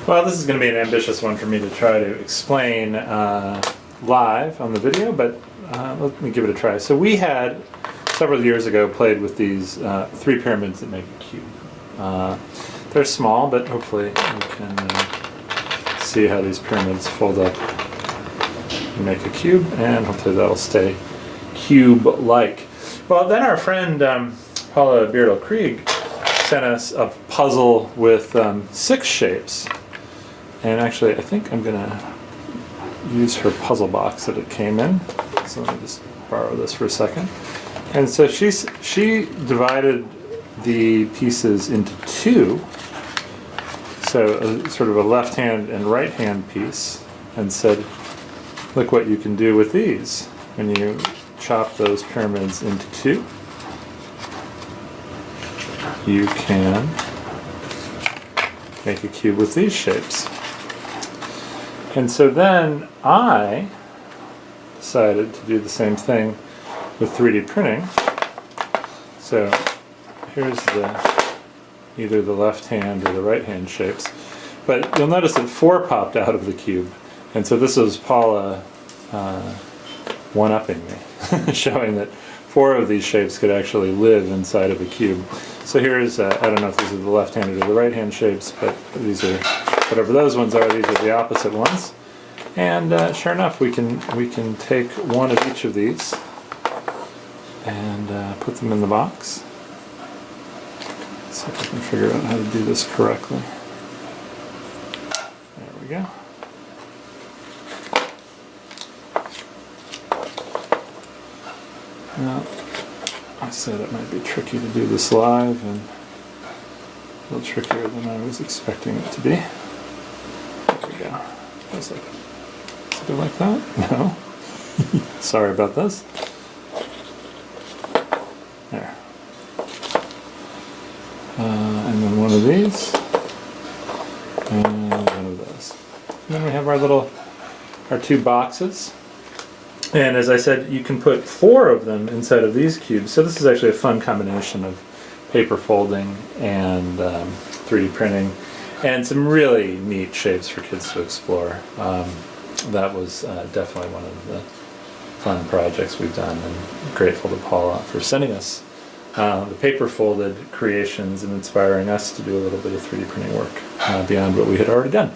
Well, this is going to be an ambitious one for me to try to explain live on the video, but let me give it a try. So we had, several years ago, played with these 3 pyramids that make a cube. They're small, but hopefully you can see how these pyramids fold up and make a cube, and hopefully that'll stay cube-like. Well, then our friend Paula Beardle-Krieg sent us a puzzle with 6 shapes. And actually, I think I'm going to use her puzzle box that it came in. So let me just borrow this for a second. And so she divided the pieces into 2. So sort of a left hand and right hand piece, and said, look what you can do with these when you chop those pyramids into 2. You can make a cube with these shapes. And so then I decided to do the same thing with 3D printing. So here's either the left hand or the right hand shapes. But you'll notice that 4 popped out of the cube. And so this was Paula one-upping me, showing that 4 of these shapes could actually live inside of a cube. So here's, I don't know if these are the left-handed or the right-hand shapes, but these are, whatever those ones are, these are the opposite ones. And sure enough, we can take one of each of these and put them in the box. Let's see if I can figure out how to do this correctly. There we go. Now, I said it might be tricky to do this live, and a little trickier than I was expecting it to be. There we go. Is it like that? No. Sorry about this. There. And then one of these, and one of those. And then we have our 2 boxes. And as I said, you can put 4 of them inside of these cubes. So this is actually a fun combination of paper folding and 3D printing, and some really neat shapes for kids to explore. That was definitely one of the fun projects we've done, and grateful to Paula for sending us the paper folded creations and inspiring us to do a little bit of 3D printing work beyond what we had already done.